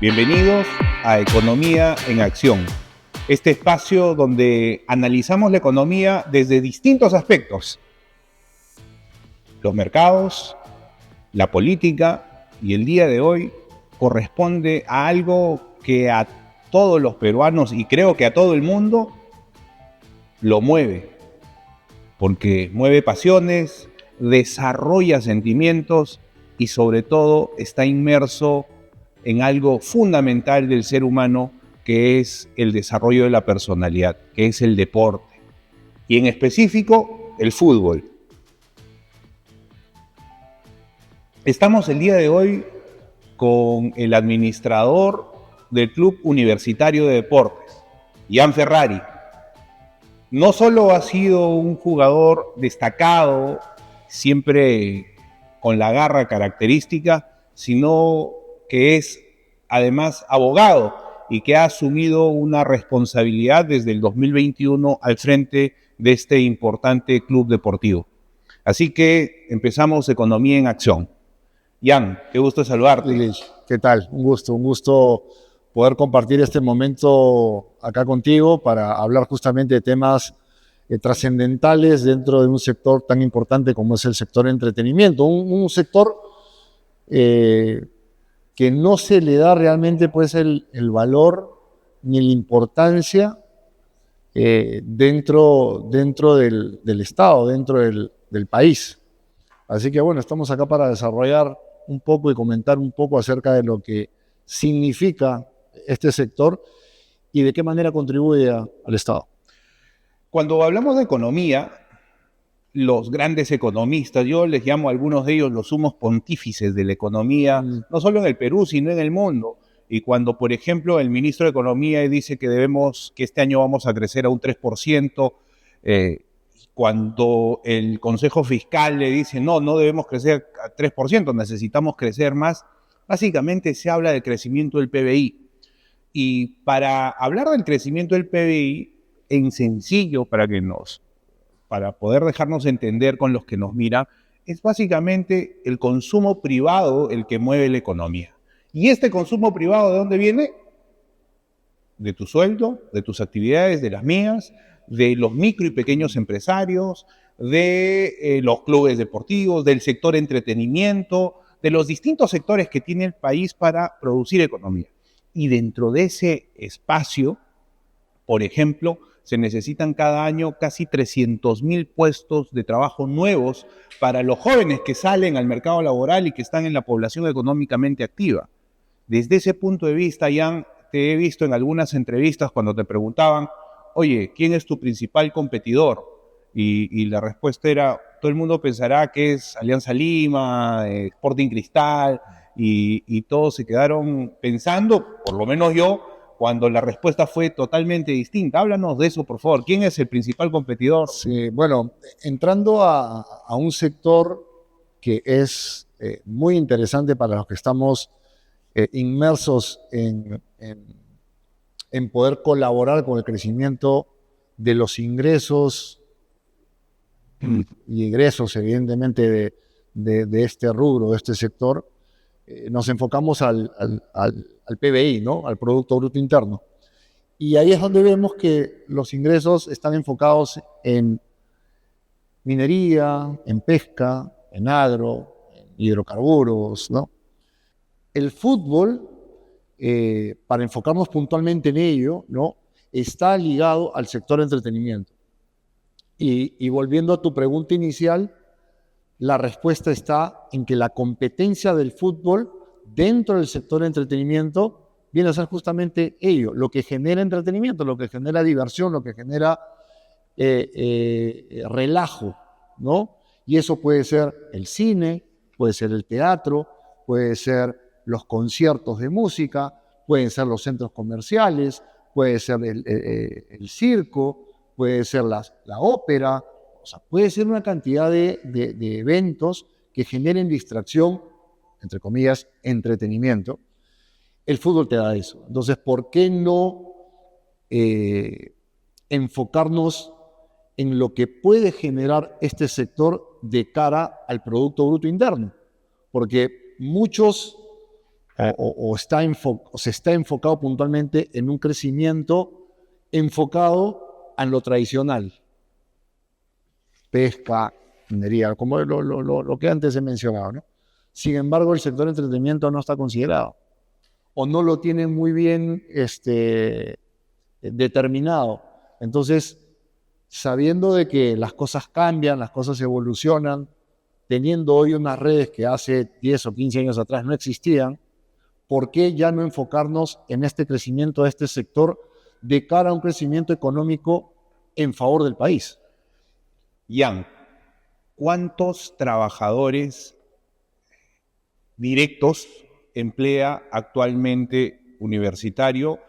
Bienvenidos a Economía en Acción, este espacio donde analizamos la economía desde distintos aspectos: los mercados, la política, y el día de hoy corresponde a algo que a todos los peruanos y creo que a todo el mundo lo mueve, porque mueve pasiones, desarrolla sentimientos y sobre todo está inmerso en algo fundamental del ser humano, que es el desarrollo de la personalidad, que es el deporte, y en específico el fútbol. Estamos el día de hoy con el administrador del Club Universitario de Deportes, Ian Ferrari. No solo ha sido un jugador destacado, siempre con la garra característica, sino que es además abogado y que ha asumido una responsabilidad desde el 2021 al frente de este importante club deportivo. Así que empezamos Economía en Acción. Ian, qué gusto saludarte. ¿Qué tal? Un gusto poder compartir este momento acá contigo para hablar justamente de temas trascendentales dentro de un sector tan importante como es el sector entretenimiento. Un sector que no se le da realmente pues el valor ni la importancia dentro del Estado, dentro del país. Así que bueno, estamos acá para desarrollar un poco y comentar un poco acerca de lo que significa este sector y de qué manera contribuye al Estado. Cuando hablamos de economía, los grandes economistas, yo les llamo a algunos de ellos los sumos pontífices de la economía, no solo en el Perú, sino en el mundo. Y cuando, por ejemplo, el ministro de Economía dice que este año vamos a crecer a un 3%, cuando el Consejo Fiscal le dice no debemos crecer a 3%, necesitamos crecer más, básicamente se habla del crecimiento del PBI. Y para hablar del crecimiento del PBI, en sencillo, para poder dejarnos entender con los que nos miran, es básicamente el consumo privado el que mueve la economía. ¿Y este consumo privado de dónde viene? De tu sueldo, de tus actividades, de las mías, de los micro y pequeños empresarios, de los clubes deportivos, del sector entretenimiento, de los distintos sectores que tiene el país para producir economía. Y dentro de ese espacio, por ejemplo, se necesitan cada año casi 300,000 puestos de trabajo nuevos para los jóvenes que salen al mercado laboral y que están en la población económicamente activa. Desde ese punto de vista, Ian, te he visto en algunas entrevistas cuando te preguntaban, oye, ¿quién es tu principal competidor? Y la respuesta era, todo el mundo pensará que es Alianza Lima, Sporting Cristal, y todos se quedaron pensando, por lo menos yo, cuando la respuesta fue totalmente distinta. Háblanos de eso, por favor. ¿Quién es el principal competidor? Sí, bueno, entrando a un sector que es muy interesante para los que estamos inmersos en poder colaborar con el crecimiento de los ingresos y egresos, evidentemente, de este rubro, de este sector, nos enfocamos al PBI, ¿no? Al Producto Bruto Interno. Y ahí es donde vemos que los ingresos están enfocados en minería, en pesca, en agro, en hidrocarburos, ¿no? El fútbol, para enfocarnos puntualmente en ello, ¿no? Está ligado al sector entretenimiento. Y volviendo a tu pregunta inicial, la respuesta está en que la competencia del fútbol dentro del sector de entretenimiento viene a ser justamente ello, lo que genera entretenimiento, lo que genera diversión, lo que genera relajo, ¿no? Y eso puede ser el cine, puede ser el teatro, puede ser los conciertos de música, pueden ser los centros comerciales, puede ser el circo, puede ser la ópera. O sea, puede ser una cantidad de eventos que generen distracción, entre comillas, entretenimiento. El fútbol te da eso. Entonces, ¿por qué no enfocarnos en lo que puede generar este sector de cara al Producto Bruto Interno? Porque muchos o se está enfocado puntualmente en un crecimiento enfocado en lo tradicional. Pesca, minería, como lo que antes he mencionado, ¿no? Sin embargo, el sector de entretenimiento no está considerado o no lo tienen muy bien determinado. Entonces, sabiendo de que las cosas cambian, las cosas evolucionan, teniendo hoy unas redes que hace 10 o 15 años atrás no existían, ¿por qué ya no enfocarnos en este crecimiento de este sector de cara a un crecimiento económico en favor del país? Jan, ¿cuántos trabajadores directos emplea actualmente Universitario?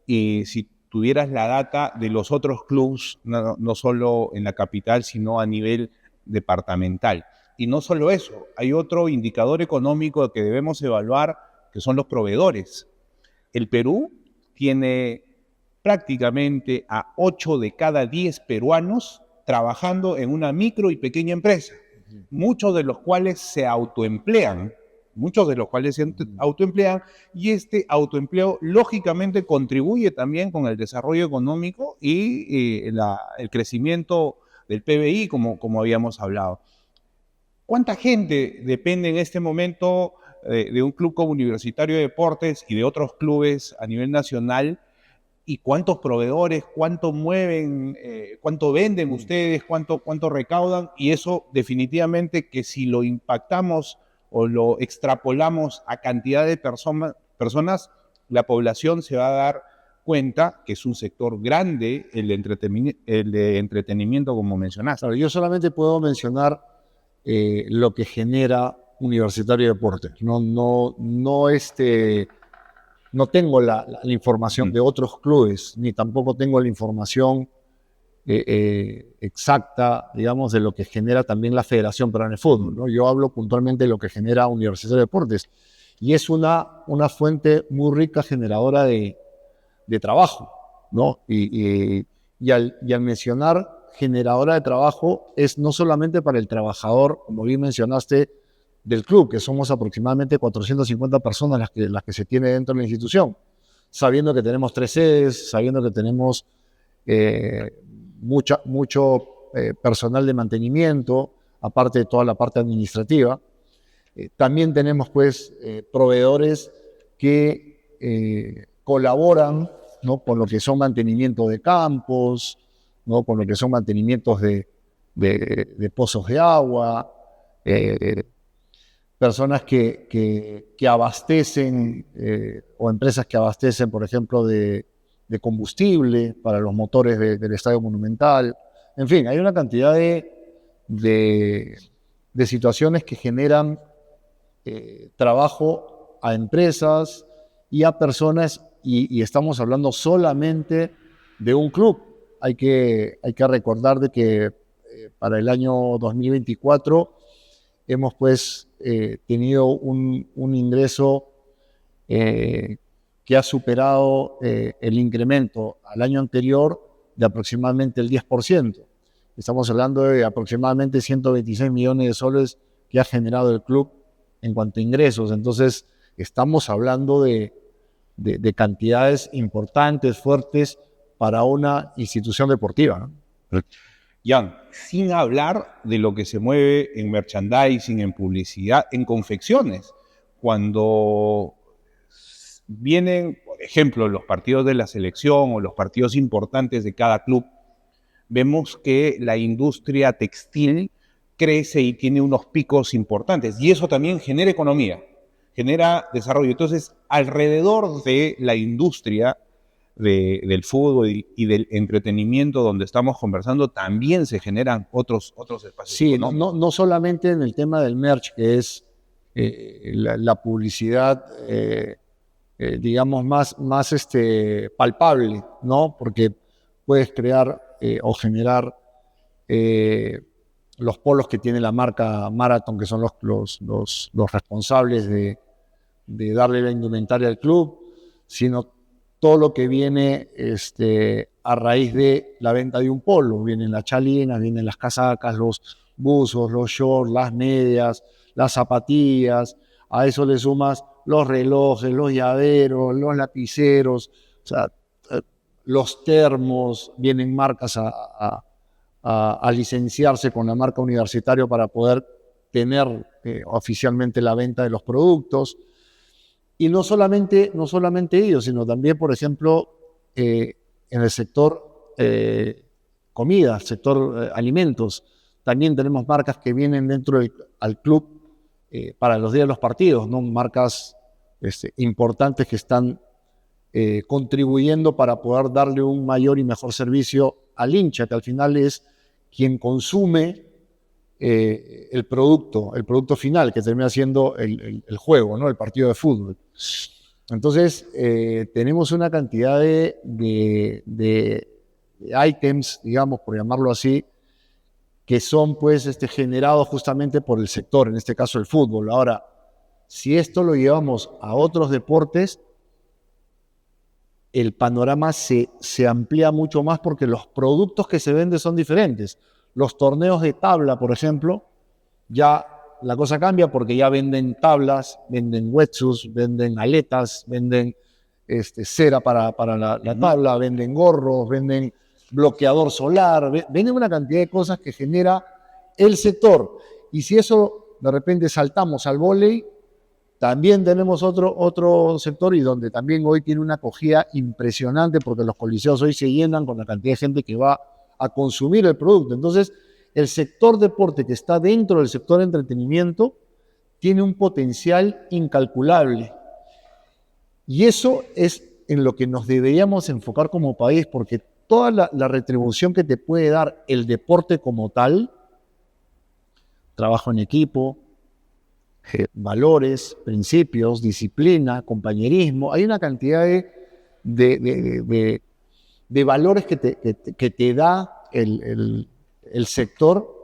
Y si tuvieras la data de los otros clubes, no solo en la capital, sino a nivel departamental. Y no solo eso, hay otro indicador económico que debemos evaluar, que son los proveedores. El Perú tiene prácticamente a 8 de cada 10 peruanos trabajando en una micro y pequeña empresa, muchos de los cuales se autoemplean, y este autoempleo lógicamente contribuye también con el desarrollo económico y el crecimiento del PBI, como habíamos hablado. ¿Cuánta gente depende en este momento de un club como Universitario de Deportes y de otros clubes a nivel nacional? ¿Y cuántos proveedores, cuánto mueven, cuánto venden ustedes, cuánto recaudan? Y eso definitivamente que si lo impactamos o lo extrapolamos a cantidad de personas, la población se va a dar cuenta que es un sector grande el de entretenimiento, como mencionaste. Claro, yo solamente puedo mencionar lo que genera Universitario de Deportes. No tengo la información de otros clubes, ni tampoco tengo la información exacta, digamos, de lo que genera también la Federación Peruana de Fútbol, ¿no? Yo hablo puntualmente de lo que genera Universitario de Deportes, y es una fuente muy rica generadora de trabajo, ¿no? Y al mencionar generadora de trabajo, es no solamente para el trabajador, como bien mencionaste, del club, que somos aproximadamente 450 personas las que se tiene dentro de la institución, sabiendo que tenemos 3 sedes, sabiendo que tenemos mucho personal de mantenimiento, aparte de toda la parte administrativa. También tenemos pues proveedores que colaboran, ¿no?, con lo que son mantenimiento de campos, ¿no?, con lo que son mantenimientos de pozos de agua, personas que abastecen o empresas que abastecen, por ejemplo, de combustible para los motores del Estadio Monumental. En fin, hay una cantidad de situaciones que generan trabajo a empresas y a personas, y estamos hablando solamente de un club. Hay que recordar de que para el año 2024 hemos pues tenido un ingreso que ha superado el incremento al año anterior de aproximadamente el 10%. Estamos hablando de aproximadamente 126 millones de soles que ha generado el club en cuanto a ingresos. Entonces, estamos hablando de cantidades importantes, fuertes, para una institución deportiva, ¿no? Jan, sin hablar de lo que se mueve en merchandising, en publicidad, en confecciones. Cuando vienen, por ejemplo, los partidos de la selección o los partidos importantes de cada club, vemos que la industria textil crece y tiene unos picos importantes. Y eso también genera economía, genera desarrollo. Entonces, alrededor de la industria del fútbol y del entretenimiento donde estamos conversando, también se generan otros espacios. Sí, no solamente en el tema del merch, que es la publicidad, digamos, más palpable, ¿no? Porque puedes crear o generar los polos que tiene la marca Marathon, que son los responsables de darle la indumentaria al club, sino todo lo que viene a raíz de la venta de un polo. Vienen las chalinas, vienen las casacas, los buzos, los shorts, las medias, las zapatillas. A eso le sumas los relojes, los llaveros, los lapiceros, o sea, los termos, vienen marcas a licenciarse con la marca universitario para poder tener oficialmente la venta de los productos. Y no solamente ellos, sino también, por ejemplo, en el sector comida, sector alimentos, también tenemos marcas que vienen dentro al club para los días de los partidos, ¿no? Marcas importantes que están contribuyendo para poder darle un mayor y mejor servicio al hincha, que al final es quien consume el producto final, que termina siendo el juego, ¿no? El partido de fútbol. Entonces, tenemos una cantidad de ítems, digamos, por llamarlo así, que son pues generados justamente por el sector, en este caso el fútbol. Ahora, si esto lo llevamos a otros deportes, el panorama se amplía mucho más porque los productos que se venden son diferentes. Los torneos de tabla, por ejemplo, ya la cosa cambia porque ya venden tablas, venden wetsuits, venden aletas, venden cera para la tabla, venden gorros, venden bloqueador solar, venden una cantidad de cosas que genera el sector. Y si eso de repente saltamos al vóley, también tenemos otro sector y donde también hoy tiene una acogida impresionante porque los coliseos hoy se llenan con la cantidad de gente que va a consumir el producto. Entonces, el sector deporte que está dentro del sector entretenimiento tiene un potencial incalculable. Y eso es en lo que nos deberíamos enfocar como país, porque toda la retribución que te puede dar el deporte como tal, trabajo en equipo, valores, principios, disciplina, compañerismo, hay una cantidad de valores que te da el sector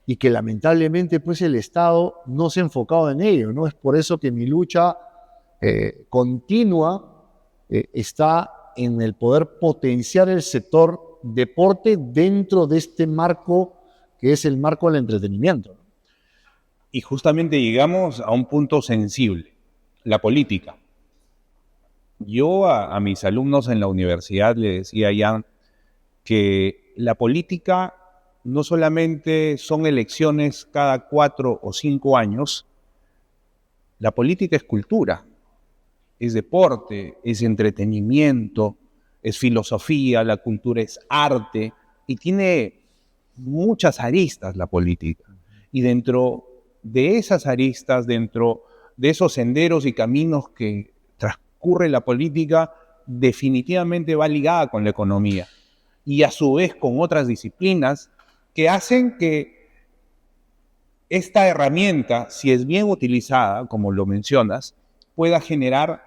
y que lamentablemente pues el Estado no se ha enfocado en ello, ¿no? Es por eso que mi lucha continua está en el poder potenciar el sector deporte dentro de este marco que es el marco del entretenimiento. Y justamente llegamos a un punto sensible, la política. Yo a mis alumnos en la universidad les decía ya que la política no solamente son elecciones cada 4 o 5 años, la política es cultura, es deporte, es entretenimiento, es filosofía, la cultura es arte y tiene muchas aristas la política. Y dentro de esas aristas, dentro de esos senderos y caminos que transcurre la política, definitivamente va ligada con la economía y a su vez con otras disciplinas que hacen que esta herramienta, si es bien utilizada, como lo mencionas, pueda generar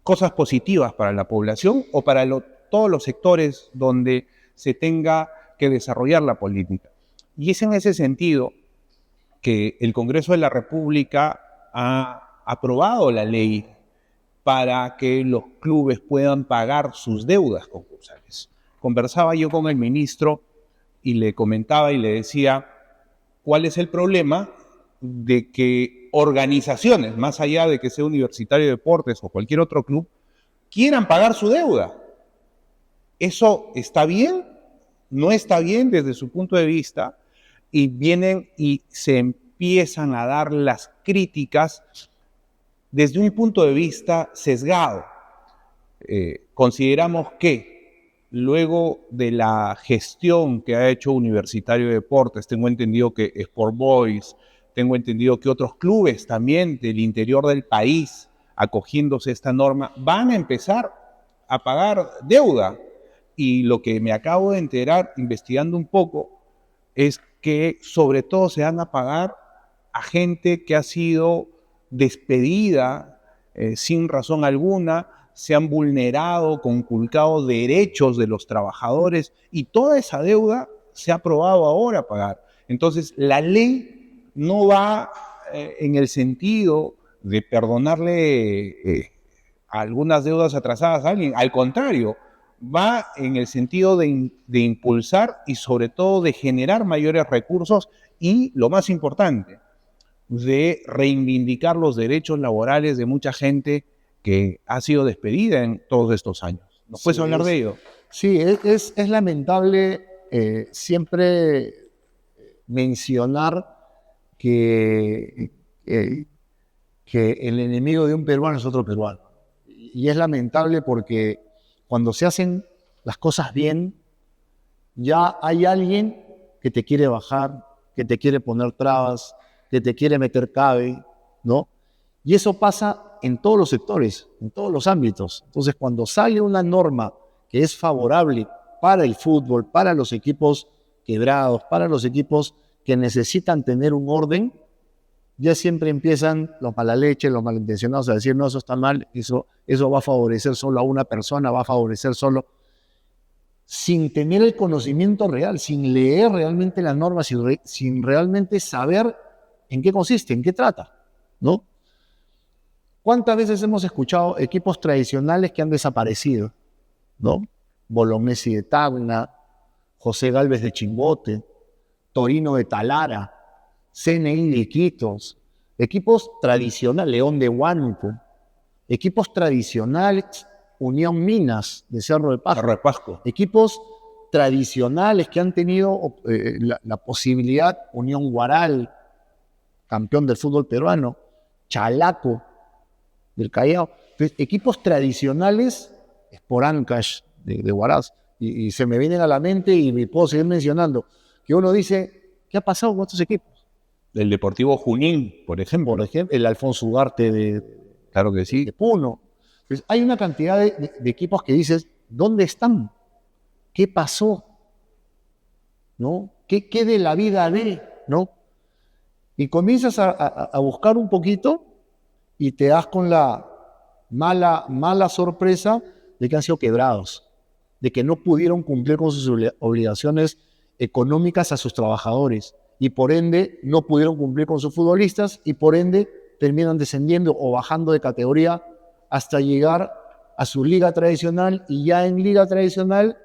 cosas positivas para la población o para todos los sectores donde se tenga que desarrollar la política. Y es en ese sentido que el Congreso de la República ha aprobado la ley para que los clubes puedan pagar sus deudas concursales. Conversaba yo con el ministro y le comentaba y le decía cuál es el problema de que organizaciones, más allá de que sea Universitario de Deportes o cualquier otro club, quieran pagar su deuda. ¿Eso está bien? ¿No está bien desde su punto de vista? Y vienen y se empiezan a dar las críticas desde un punto de vista sesgado. Consideramos que luego de la gestión que ha hecho Universitario de Deportes, tengo entendido que Sport Boys, tengo entendido que otros clubes también del interior del país, acogiéndose a esta norma, van a empezar a pagar deuda. Y lo que me acabo de enterar, investigando un poco, es que sobre todo se van a pagar a gente que ha sido despedida sin razón alguna, se han vulnerado, conculcado derechos de los trabajadores y toda esa deuda se ha aprobado ahora pagar. Entonces, la ley no va en el sentido de perdonarle algunas deudas atrasadas a alguien, al contrario, va en el sentido de impulsar y sobre todo de generar mayores recursos y, lo más importante, de reivindicar los derechos laborales de mucha gente que ha sido despedida en todos estos años. ¿Nos puedes hablar de ello? Sí, es lamentable siempre mencionar que el enemigo de un peruano es otro peruano. Y es lamentable porque cuando se hacen las cosas bien, ya hay alguien que te quiere bajar, que te quiere poner trabas, que te quiere meter cabe, ¿no? Y eso pasa en todos los sectores, en todos los ámbitos. Entonces, cuando sale una norma que es favorable para el fútbol, para los equipos quebrados, para los equipos que necesitan tener un orden, ya siempre empiezan los mala leche, los malintencionados a decir, no, eso está mal, eso va a favorecer solo a una persona, va a favorecer solo, sin tener el conocimiento real, sin leer realmente la norma, sin realmente saber en qué consiste, en qué trata, ¿no? ¿Cuántas veces hemos escuchado equipos tradicionales que han desaparecido, ¿no? Bolognesi de Tacna, José Gálvez de Chimbote, Torino de Talara, CNI de Iquitos, equipos tradicionales, León de Huánuco, equipos tradicionales, Unión Minas de Cerro de Pasco, equipos tradicionales que han tenido la posibilidad, Unión Guaral, campeón del fútbol peruano, Chalaco del Callao, entonces, equipos tradicionales, Sport Ancash de Huaraz, y se me vienen a la mente y me puedo seguir mencionando, que uno dice, ¿qué ha pasado con estos equipos? El Deportivo Junín, por ejemplo. El Alfonso Ugarte claro que sí. de Puno. Entonces, hay una cantidad de equipos que dices, ¿dónde están? ¿Qué pasó? ¿No? ¿Qué de la vida de? ¿No? Y comienzas a buscar un poquito y te das con la mala sorpresa de que han sido quebrados, de que no pudieron cumplir con sus obligaciones económicas a sus trabajadores y por ende no pudieron cumplir con sus futbolistas y por ende terminan descendiendo o bajando de categoría hasta llegar a su liga tradicional y ya en liga tradicional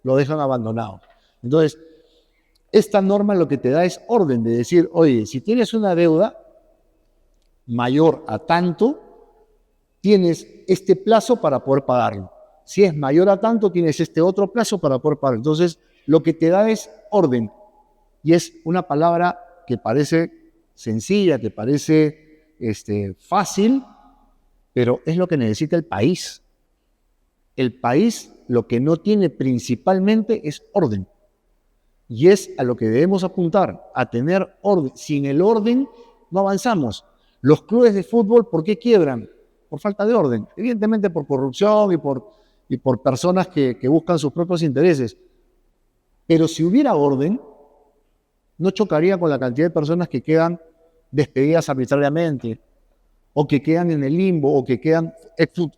lo dejan abandonado. Entonces, esta norma lo que te da es orden de decir, oye, si tienes una deuda mayor a tanto, tienes este plazo para poder pagarlo. Si es mayor a tanto, tienes este otro plazo para poder pagarlo. Entonces, lo que te da es orden. Y es una palabra que parece sencilla, que parece fácil, pero es lo que necesita el país. El país lo que no tiene principalmente es orden. Y es a lo que debemos apuntar, a tener orden. Sin el orden no avanzamos. Los clubes de fútbol, ¿por qué quiebran? Por falta de orden. Evidentemente por corrupción y por personas que buscan sus propios intereses. Pero si hubiera orden, no chocaría con la cantidad de personas que quedan despedidas arbitrariamente, o que quedan en el limbo, o que quedan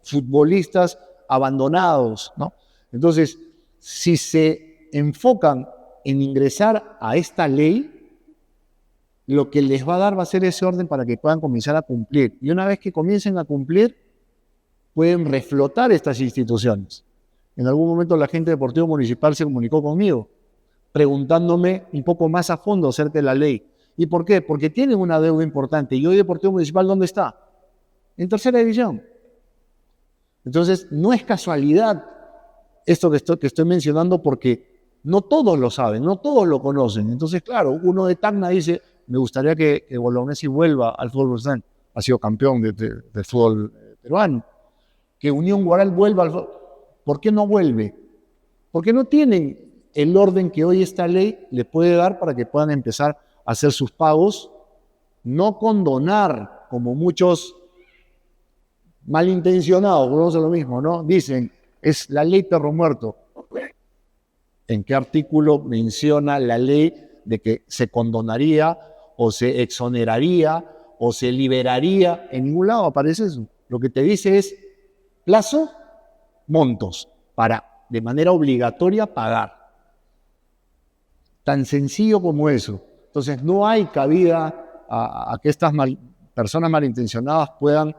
futbolistas abandonados, ¿no? Entonces, si se enfocan en ingresar a esta ley, lo que les va a dar va a ser ese orden para que puedan comenzar a cumplir. Y una vez que comiencen a cumplir, pueden reflotar estas instituciones. En algún momento la gente de Deportivo Municipal se comunicó conmigo, preguntándome un poco más a fondo acerca de la ley. ¿Y por qué? Porque tienen una deuda importante. ¿Y hoy Deportivo Municipal dónde está? En tercera división. Entonces, no es casualidad esto que estoy mencionando porque no todos lo saben, no todos lo conocen. Entonces, claro, uno de Tacna dice, me gustaría que Bolognesi vuelva al fútbol profesional. Ha sido campeón del fútbol peruano. Que Unión Guaral vuelva al fútbol. ¿Por qué no vuelve? Porque no tienen el orden que hoy esta ley les puede dar para que puedan empezar a hacer sus pagos, no condonar, como muchos malintencionados, volvemos a lo mismo, ¿no? Dicen, es la ley perro muerto. ¿En qué artículo menciona la ley de que se condonaría o se exoneraría o se liberaría? En ningún lado aparece eso. Lo que te dice es plazo, montos, para de manera obligatoria pagar. Tan sencillo como eso. Entonces no hay cabida a que estas personas malintencionadas puedan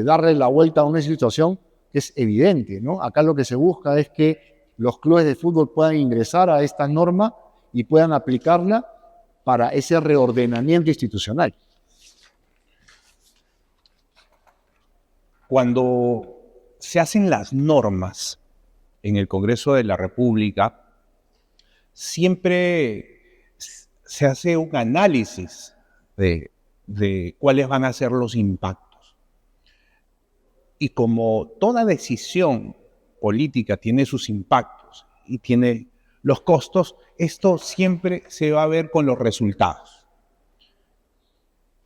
darle la vuelta a una situación que es evidente, ¿no? Acá lo que se busca es que los clubes de fútbol puedan ingresar a esta norma y puedan aplicarla para ese reordenamiento institucional. Cuando se hacen las normas en el Congreso de la República, siempre se hace un análisis de cuáles van a ser los impactos. Y como toda decisión política tiene sus impactos y tiene los costos, esto siempre se va a ver con los resultados.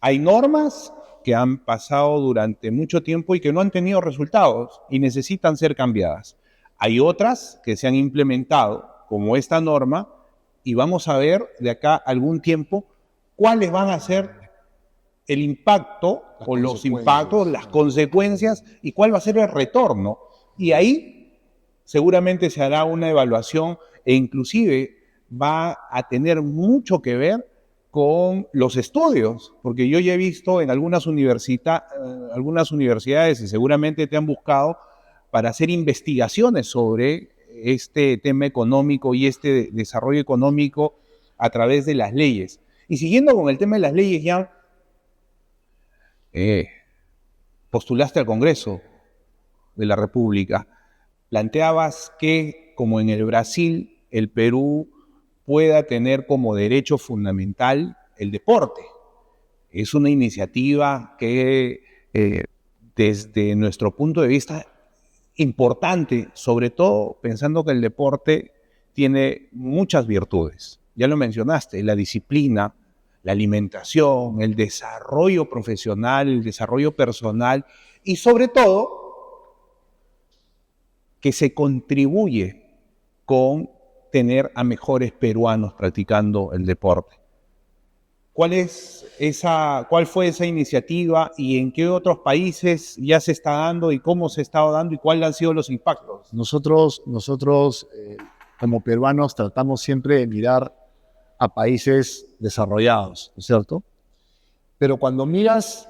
Hay normas que han pasado durante mucho tiempo y que no han tenido resultados y necesitan ser cambiadas. Hay otras que se han implementado, como esta norma, y vamos a ver de acá algún tiempo cuáles van a ser el impacto o los impactos, las consecuencias y cuál va a ser el retorno. Y ahí seguramente se hará una evaluación e inclusive va a tener mucho que ver con los estudios, porque yo ya he visto en algunas universidades y seguramente te han buscado para hacer investigaciones sobre este tema económico y este desarrollo económico a través de las leyes. Y siguiendo con el tema de las leyes, ya postulaste al Congreso de la República, planteabas que, como en el Brasil, el Perú pueda tener como derecho fundamental el deporte. Es una iniciativa que, desde nuestro punto de vista, importante, sobre todo pensando que el deporte tiene muchas virtudes. Ya lo mencionaste, la disciplina, la alimentación, el desarrollo profesional, el desarrollo personal y sobre todo que se contribuye con tener a mejores peruanos practicando el deporte. ¿Cuál fue esa iniciativa y en qué otros países ya se está dando y cómo se está dando y cuáles han sido los impactos? Nosotros como peruanos tratamos siempre de mirar a países desarrollados, ¿no es cierto? Pero cuando miras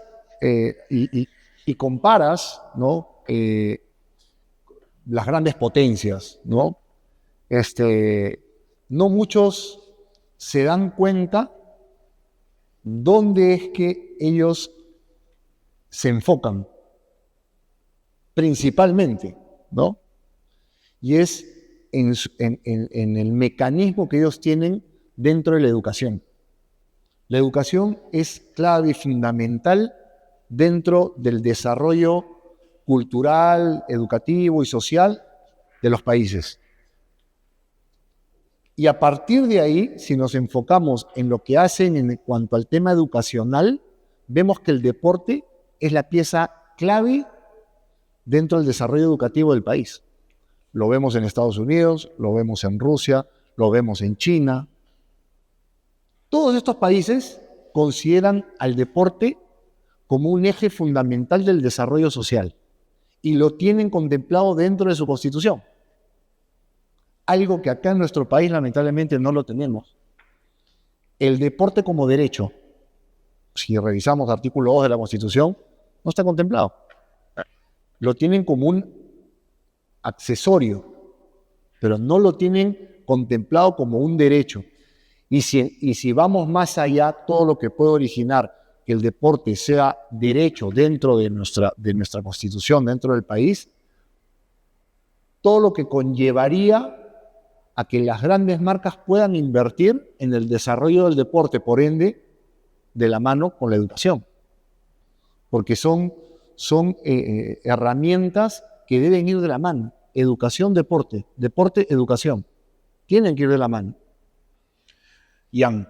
y comparas, ¿no? Las grandes potencias, ¿no? No muchos se dan cuenta dónde es que ellos se enfocan principalmente, ¿no? Y es en el mecanismo que ellos tienen dentro de la educación. La educación es clave y fundamental dentro del desarrollo cultural, educativo y social de los países. Y a partir de ahí, si nos enfocamos en lo que hacen en cuanto al tema educacional, vemos que el deporte es la pieza clave dentro del desarrollo educativo del país. Lo vemos en Estados Unidos, lo vemos en Rusia, lo vemos en China. Todos estos países consideran al deporte como un eje fundamental del desarrollo social y lo tienen contemplado dentro de su constitución. Algo que acá en nuestro país lamentablemente no lo tenemos. El deporte como derecho, si revisamos el artículo 2 de la Constitución, no está contemplado. Lo tienen como un accesorio, pero no lo tienen contemplado como un derecho. Y si vamos más allá, todo lo que puede originar que el deporte sea derecho dentro de nuestra Constitución, dentro del país, todo lo que conllevaría a que las grandes marcas puedan invertir en el desarrollo del deporte, por ende, de la mano con la educación. Porque son herramientas que deben ir de la mano. Educación, deporte, deporte, educación. Tienen que ir de la mano. Ian,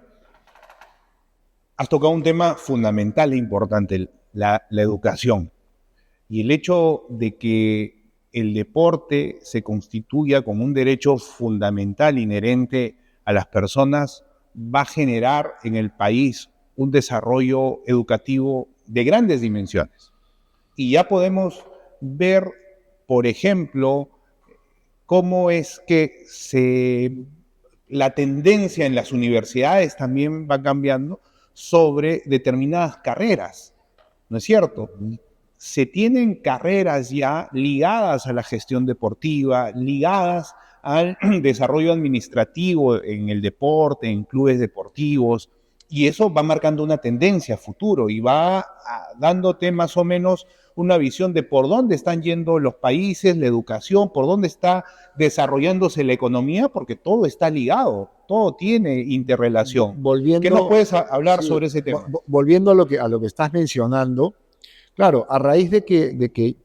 has tocado un tema fundamental e importante, la educación. Y el hecho de que el deporte se constituya como un derecho fundamental inherente a las personas va a generar en el país un desarrollo educativo de grandes dimensiones. Y ya podemos ver, por ejemplo, cómo es que la tendencia en las universidades también va cambiando sobre determinadas carreras, ¿no es cierto? Se tienen carreras ya ligadas a la gestión deportiva, ligadas al desarrollo administrativo en el deporte, en clubes deportivos, y eso va marcando una tendencia a futuro y va dándote más o menos una visión de por dónde están yendo los países, la educación, por dónde está desarrollándose la economía, porque todo está ligado, todo tiene interrelación. ¿Qué nos puedes hablar sobre ese tema? Volviendo a lo que estás mencionando, claro, a raíz de que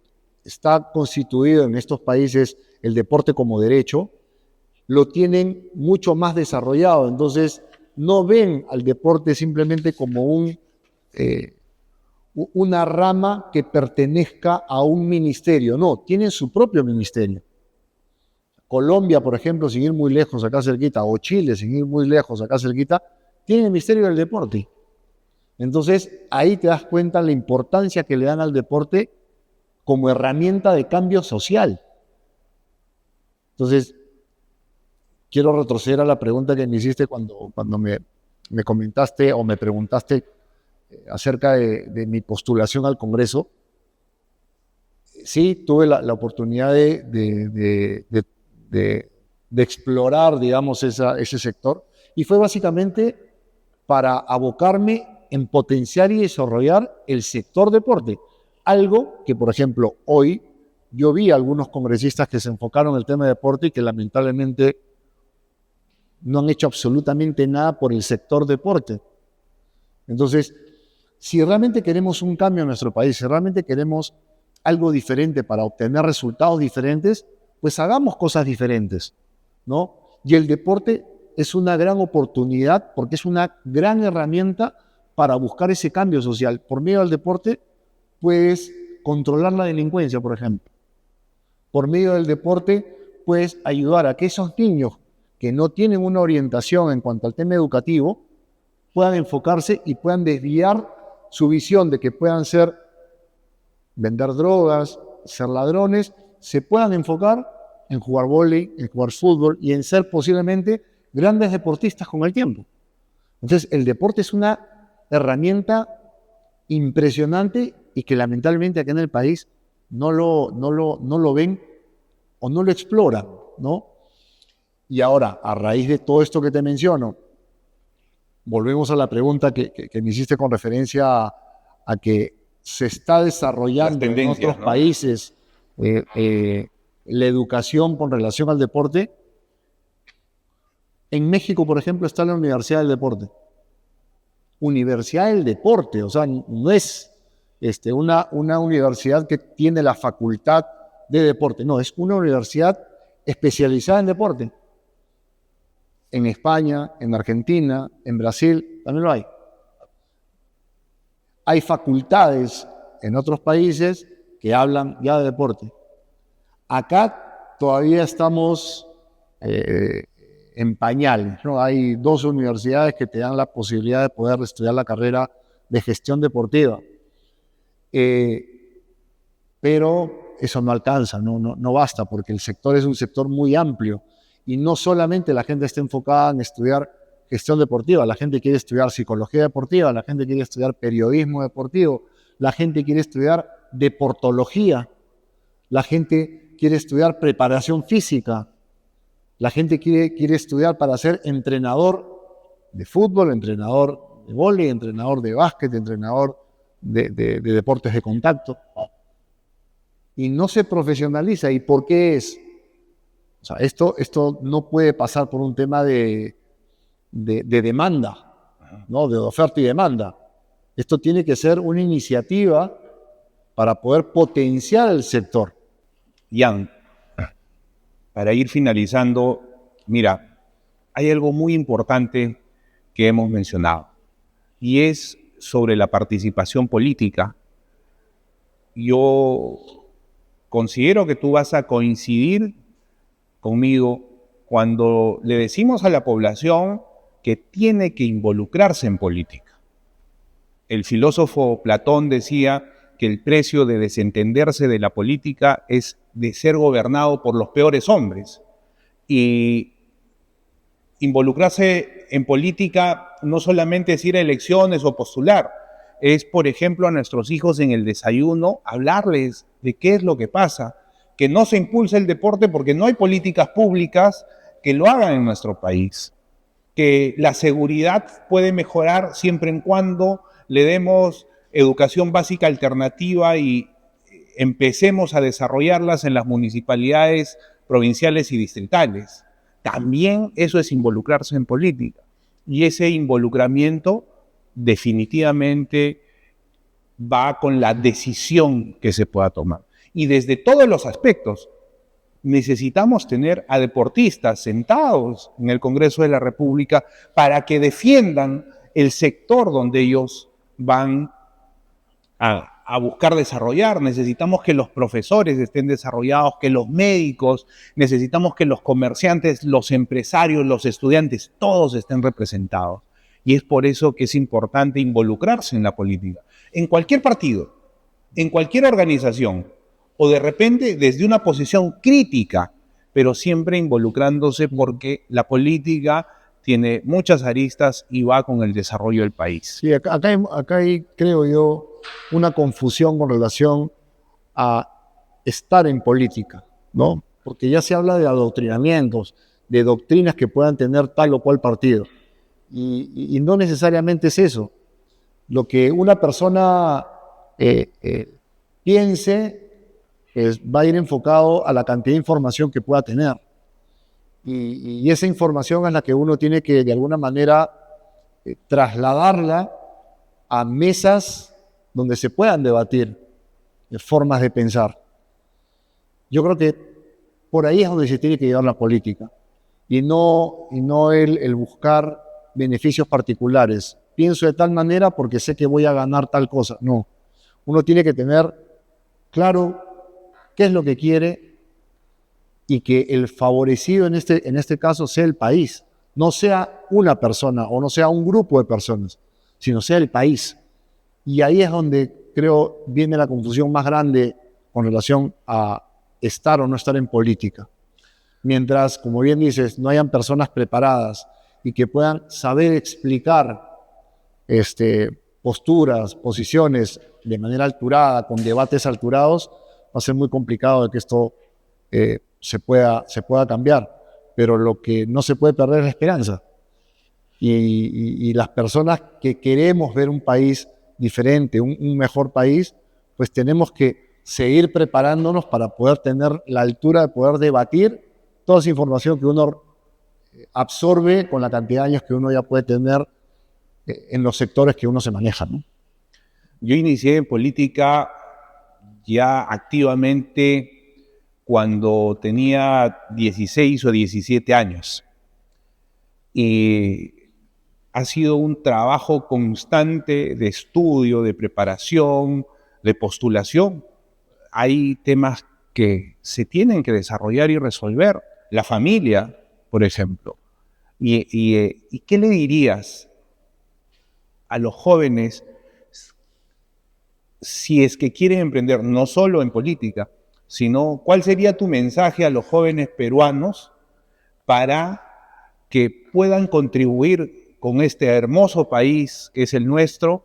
está constituido en estos países el deporte como derecho, lo tienen mucho más desarrollado. Entonces, no ven al deporte simplemente como una rama que pertenezca a un ministerio. No, tienen su propio ministerio. Colombia, por ejemplo, sin ir muy lejos acá cerquita, o Chile, sin ir muy lejos acá cerquita, tiene el Ministerio del Deporte. Entonces, ahí te das cuenta la importancia que le dan al deporte como herramienta de cambio social. Entonces, quiero retroceder a la pregunta que me hiciste cuando me comentaste o me preguntaste acerca de mi postulación al Congreso. Sí, tuve la oportunidad de explorar, digamos, ese sector, y fue básicamente para abocarme en potenciar y desarrollar el sector deporte. Algo que, por ejemplo, hoy yo vi a algunos congresistas que se enfocaron en el tema de deporte y que lamentablemente no han hecho absolutamente nada por el sector deporte. Entonces, si realmente queremos un cambio en nuestro país, si realmente queremos algo diferente para obtener resultados diferentes, pues hagamos cosas diferentes, ¿no? Y el deporte es una gran oportunidad porque es una gran herramienta para buscar ese cambio social. Por medio del deporte puedes controlar la delincuencia, por ejemplo. Por medio del deporte puedes ayudar a que esos niños que no tienen una orientación en cuanto al tema educativo puedan enfocarse y puedan desviar su visión de que puedan vender drogas, ser ladrones, se puedan enfocar en jugar vóley, en jugar fútbol y en ser posiblemente grandes deportistas con el tiempo. Entonces, el deporte es una herramienta impresionante y que lamentablemente aquí en el país no lo ven o no lo exploran, ¿no? Y ahora, a raíz de todo esto que te menciono, volvemos a la pregunta que me hiciste con referencia a que se está desarrollando en otros países la educación con relación al deporte. En México, por ejemplo, está la Universidad del Deporte. Universidad del Deporte, o sea, no es una universidad que tiene la facultad de deporte, no, es una universidad especializada en deporte. En España, en Argentina, en Brasil, también lo hay. Hay facultades en otros países que hablan ya de deporte. Acá todavía estamos en pañales, ¿no? Hay 2 universidades que te dan la posibilidad de poder estudiar la carrera de gestión deportiva. Pero eso no alcanza, no basta, porque el sector es un sector muy amplio y no solamente la gente está enfocada en estudiar gestión deportiva, la gente quiere estudiar psicología deportiva, la gente quiere estudiar periodismo deportivo, la gente quiere estudiar deportología, la gente quiere estudiar preparación física, la gente quiere estudiar para ser entrenador de fútbol, entrenador de vóley, entrenador de básquet, entrenador de deportes de contacto. Y no se profesionaliza. ¿Y por qué es? O sea, esto no puede pasar por un tema de demanda, ¿no? De oferta y demanda. Esto tiene que ser una iniciativa para poder potenciar el sector. Jan, para ir finalizando, mira, hay algo muy importante que hemos mencionado y es sobre la participación política. Yo considero que tú vas a coincidir conmigo cuando le decimos a la población que tiene que involucrarse en política. El filósofo Platón decía que el precio de desentenderse de la política es de ser gobernado por los peores hombres. Y involucrarse en política no solamente es ir a elecciones o postular, es, por ejemplo, a nuestros hijos en el desayuno, hablarles de qué es lo que pasa, que no se impulse el deporte porque no hay políticas públicas que lo hagan en nuestro país, que la seguridad puede mejorar siempre y cuando le demos educación básica alternativa y empecemos a desarrollarlas en las municipalidades provinciales y distritales. También eso es involucrarse en política. Y ese involucramiento definitivamente va con la decisión que se pueda tomar. Y desde todos los aspectos, necesitamos tener a deportistas sentados en el Congreso de la República para que defiendan el sector donde ellos van a buscar desarrollar. Necesitamos que los profesores estén desarrollados, que los médicos, necesitamos que los comerciantes, los empresarios, los estudiantes, todos estén representados. Y es por eso que es importante involucrarse en la política. En cualquier partido, en cualquier organización, o de repente desde una posición crítica, pero siempre involucrándose porque la política tiene muchas aristas y va con el desarrollo del país. Sí, acá hay, creo yo, una confusión con relación a estar en política, ¿no? Porque ya se habla de adoctrinamientos, de doctrinas que puedan tener tal o cual partido. Y no necesariamente es eso. Lo que una persona piense va a ir enfocado a la cantidad de información que pueda tener. Y esa información es la que uno tiene que, de alguna manera, trasladarla a mesas donde se puedan debatir formas de pensar. Yo creo que por ahí es donde se tiene que llevar la política y no el buscar beneficios particulares. Pienso de tal manera porque sé que voy a ganar tal cosa. No. Uno tiene que tener claro qué es lo que quiere y que el favorecido en este caso sea el país. No sea una persona o no sea un grupo de personas, sino sea el país. Y ahí es donde creo viene la confusión más grande con relación a estar o no estar en política. Mientras, como bien dices, no hayan personas preparadas y que puedan saber explicar posturas, posiciones de manera alturada, con debates alturados, va a ser muy complicado de que esto se pueda cambiar. Pero lo que no se puede perder es la esperanza. Y las personas que queremos ver un país diferente, un mejor país, pues tenemos que seguir preparándonos para poder tener la altura de poder debatir toda esa información que uno absorbe con la cantidad de años que uno ya puede tener en los sectores que uno se maneja, ¿no? Yo inicié en política ya activamente cuando tenía 16 o 17 años. Y ha sido un trabajo constante de estudio, de preparación, de postulación. Hay temas que se tienen que desarrollar y resolver. La familia, por ejemplo. ¿Y qué le dirías a los jóvenes si es que quieren emprender no solo en política, sino cuál sería tu mensaje a los jóvenes peruanos para que puedan contribuir con este hermoso país que es el nuestro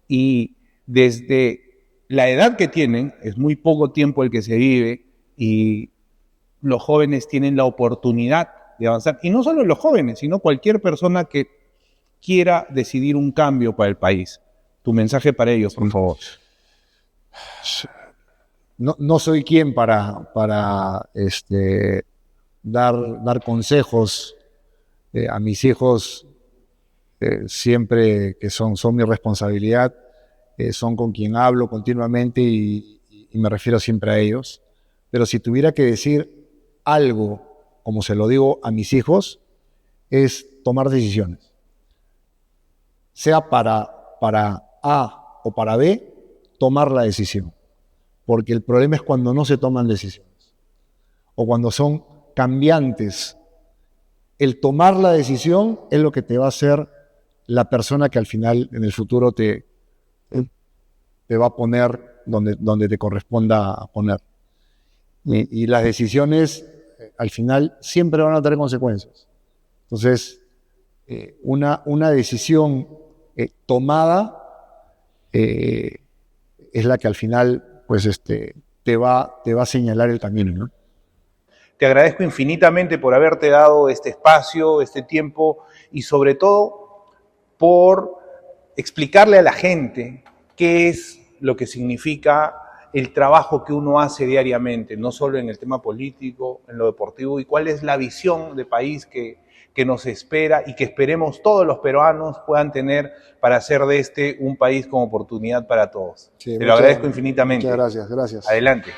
y desde la edad que tienen, es muy poco tiempo el que se vive y los jóvenes tienen la oportunidad de avanzar, y no solo los jóvenes, sino cualquier persona que quiera decidir un cambio para el país? Tu mensaje para ellos, por favor. No soy quien para dar consejos a mis hijos, siempre que son mi responsabilidad, son con quien hablo continuamente y me refiero siempre a ellos. Pero si tuviera que decir algo, como se lo digo a mis hijos, es tomar decisiones. Sea para A o para B, tomar la decisión. Porque el problema es cuando no se toman decisiones o cuando son cambiantes. El tomar la decisión es lo que te va a hacer la persona que al final, en el futuro, te va a poner donde te corresponda poner. Y las decisiones, al final, siempre van a tener consecuencias. Entonces, una decisión tomada es la que al final, pues, te va a señalar el camino, ¿no? Te agradezco infinitamente por haberte dado este espacio, este tiempo y sobre todo por explicarle a la gente qué es lo que significa el trabajo que uno hace diariamente, no solo en el tema político, en lo deportivo, y cuál es la visión de país que nos espera y que esperemos todos los peruanos puedan tener para hacer de este un país con oportunidad para todos. Sí, Te lo agradezco infinitamente. Muchas gracias, gracias. Adelante.